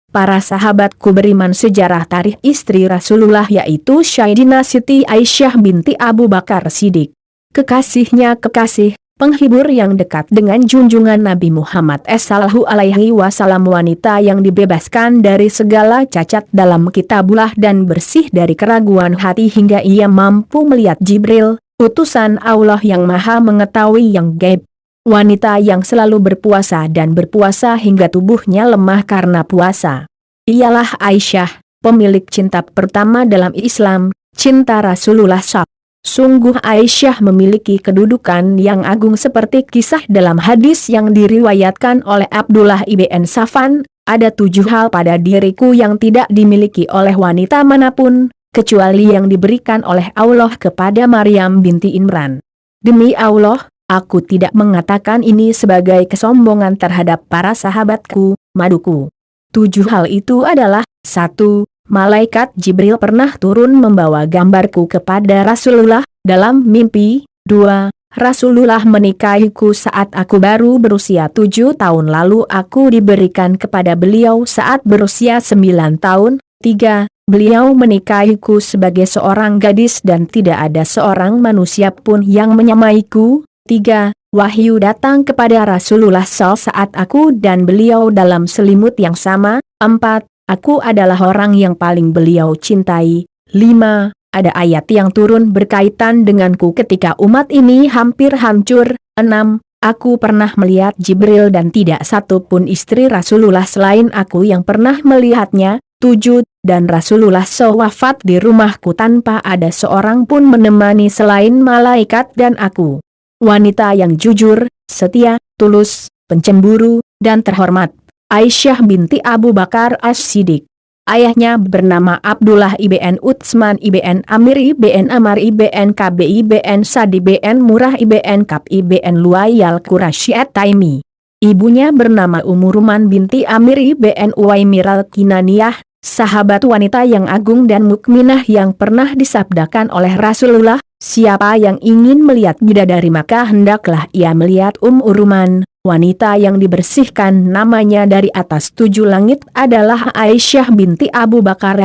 para sahabatku beriman sejarah tarikh istri Rasulullah yaitu Sayyidina Siti Aisyah binti Abu Bakar Siddiq. Kekasihnya kekasih, penghibur yang dekat dengan junjungan Nabi Muhammad sallallahu alaihi wasallam, wanita yang dibebaskan dari segala cacat dalam kitabullah dan bersih dari keraguan hati hingga ia mampu melihat Jibril, utusan Allah yang maha mengetahui yang gaib. Wanita yang selalu berpuasa dan berpuasa hingga tubuhnya lemah karena puasa. Ialah Aisyah, pemilik cinta pertama dalam Islam, cinta Rasulullah SAW. Sungguh Aisyah memiliki kedudukan yang agung seperti kisah dalam hadis yang diriwayatkan oleh Abdullah ibn Safwan, ada 7 hal pada diriku yang tidak dimiliki oleh wanita manapun, kecuali yang diberikan oleh Allah kepada Maryam binti Imran. Demi Allah, aku tidak mengatakan ini sebagai kesombongan terhadap para sahabatku, maduku. 7 hal itu adalah: 1. Malaikat Jibril pernah turun membawa gambarku kepada Rasulullah dalam mimpi. 2. Rasulullah menikahiku saat aku baru berusia 7 tahun lalu aku diberikan kepada beliau saat berusia 9 tahun. 3. Beliau menikahiku sebagai seorang gadis dan tidak ada seorang manusia pun yang menyamaiku. 3. Wahyu datang kepada Rasulullah SAW saat aku dan beliau dalam selimut yang sama. 4. Aku adalah orang yang paling beliau cintai. 5. Ada ayat yang turun berkaitan denganku ketika umat ini hampir hancur. 6. Aku pernah melihat Jibril dan tidak satu pun istri Rasulullah selain aku yang pernah melihatnya. 7. Dan Rasulullah SAW wafat di rumahku tanpa ada seorang pun menemani selain malaikat dan aku. Wanita yang jujur, setia, tulus, pencemburu, dan terhormat. Aisyah binti Abu Bakar As-Siddiq. Ayahnya bernama Abdullah ibn Utsman ibn Amir ibn Amar ibn Kab ibn Sadi ibn Murrah ibn Kab ibn Luay al-Qurasyi at-Taimi. Ibunya bernama Ruman binti Amir ibn Uwaimir al-Kinaniyah, sahabat wanita yang agung dan mukminah yang pernah disabdakan oleh Rasulullah, siapa yang ingin melihat bidadari maka hendaklah ia melihat Ruman. Wanita yang dibersihkan namanya dari atas 7 langit adalah Aisyah binti Abu Bakar.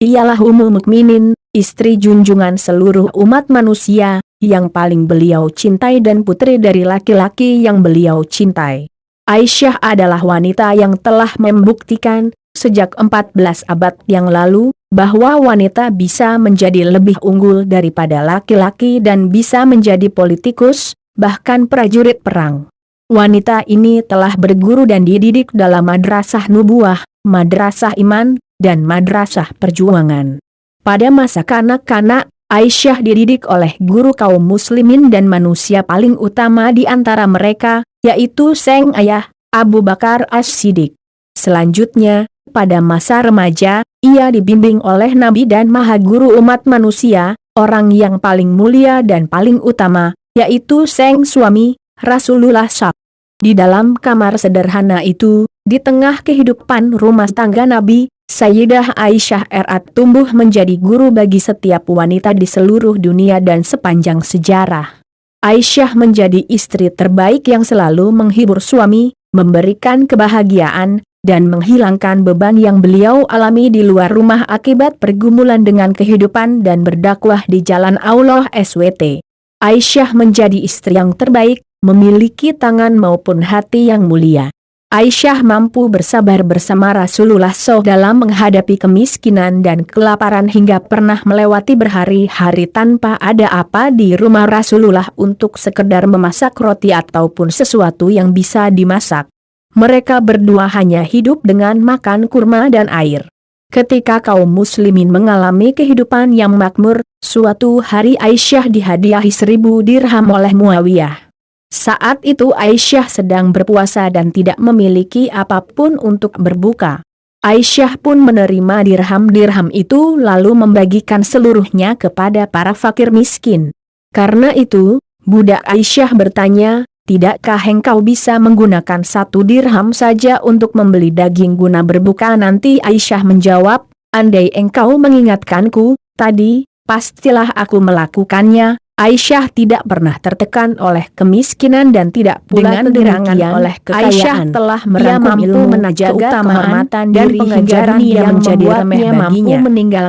Ialah Ummul Mukminin, istri junjungan seluruh umat manusia, yang paling beliau cintai dan putri dari laki-laki yang beliau cintai. Aisyah adalah wanita yang telah membuktikan, sejak 14 abad yang lalu, bahwa wanita bisa menjadi lebih unggul daripada laki-laki dan bisa menjadi politikus, bahkan prajurit perang. Wanita ini telah berguru dan dididik dalam madrasah nubuah, madrasah iman, dan madrasah perjuangan. Pada masa kanak-kanak, Aisyah dididik oleh guru kaum muslimin dan manusia paling utama di antara mereka, yaitu sang ayah, Abu Bakar As-Siddiq. Selanjutnya, pada masa remaja, ia dibimbing oleh Nabi dan Maha Guru umat manusia, orang yang paling mulia dan paling utama, yaitu sang suami, Rasulullah SAW. Di dalam kamar sederhana itu, di tengah kehidupan rumah tangga Nabi, Sayyidah Aisyah tumbuh menjadi guru bagi setiap wanita di seluruh dunia dan sepanjang sejarah. Aisyah menjadi istri terbaik yang selalu menghibur suami, memberikan kebahagiaan, dan menghilangkan beban yang beliau alami di luar rumah akibat pergumulan dengan kehidupan dan berdakwah di jalan Allah SWT. Aisyah menjadi istri yang terbaik, memiliki tangan maupun hati yang mulia. Aisyah mampu bersabar bersama Rasulullah SAW dalam menghadapi kemiskinan dan kelaparan hingga pernah melewati berhari-hari tanpa ada apa di rumah Rasulullah untuk sekedar memasak roti ataupun sesuatu yang bisa dimasak. Mereka berdua hanya hidup dengan makan kurma dan air. Ketika kaum muslimin mengalami kehidupan yang makmur, suatu hari Aisyah dihadiahi 1000 dirham oleh Muawiyah. Saat itu Aisyah sedang berpuasa dan tidak memiliki apapun untuk berbuka. Aisyah pun menerima dirham-dirham itu lalu membagikan seluruhnya kepada para fakir miskin. Karena itu, budak Aisyah bertanya, "Tidakkah engkau bisa menggunakan 1 dirham saja untuk membeli daging guna berbuka nanti?" Aisyah menjawab, "Andai engkau mengingatkanku tadi, pastilah aku melakukannya." Aisyah tidak pernah tertekan oleh kemiskinan dan tidak pula kegirangan oleh kekayaan. Aisyah telah merangkum ilmu, menjaga kehormatan dan pengajaran yang menjadi remeh baginya.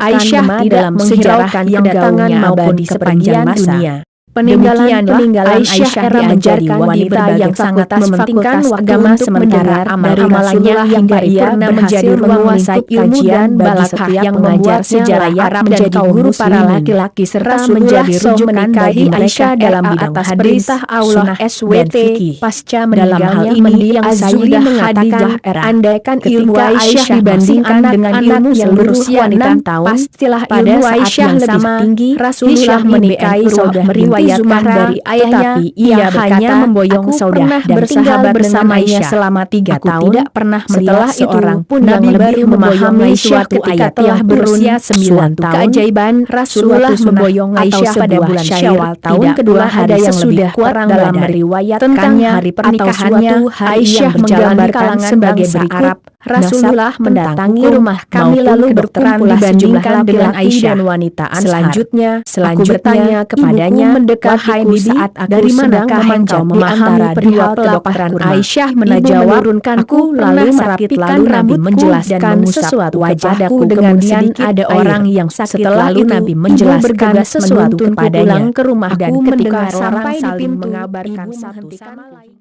Aisyah tidak menghiraukan kedatangan maupun kepergian dunia. Peninggalan Aisyah era menjadi wanita yang sangat mementingkan agama, sementara amal-amalannya hingga ia menjadi menguasai ilmu dan balakah yang membuat sejarah Arab menjadi guru para laki-laki serta menjadi rujukan bagi Aisyah dalam bidang hadis, Allah, SWT. Pasca meninggalnya ini yang sudah mengatakan, andaikan ilmu Aisyah dibandingkan dengan ilmu yang berusia 6 tahun, pastilah ilmu Aisyah lebih tinggi. Rasulullah menikahi saudara dari ayahnya, tetapi ia hanya memboyong saudara dan bersahabat bersamanya selama 3 tahun. Tidak pernah melihat seorang pun yang lebih memahami suatu ayat telah berusia 9 tahun. Keajaiban Rasulullah memboyong Aisyah pada bulan Syawal tahun kedua. Ada yang sudah kuat dalam riwayat tentang hari pernikahannya. Aisyah menggambarkan sebagai berikut. Rasulullah mendatangi rumah kami lalu berkumpul dibandingkan dengan Aisyah dan wanita Ansar. Selanjutnya bertanya kepadanya, wahai bibi, dari manakah engkau memahami perihal pelapar Aisyah menjawabkanku lalu merapikan rambut menjelaskan sesuatu wajahku. Kemudian ada orang yang sakit lalu Nabi menjelaskan sesuatu kepadanya. Ke rumah dan ketika sampai di pintu mengabarkan satu sama lain.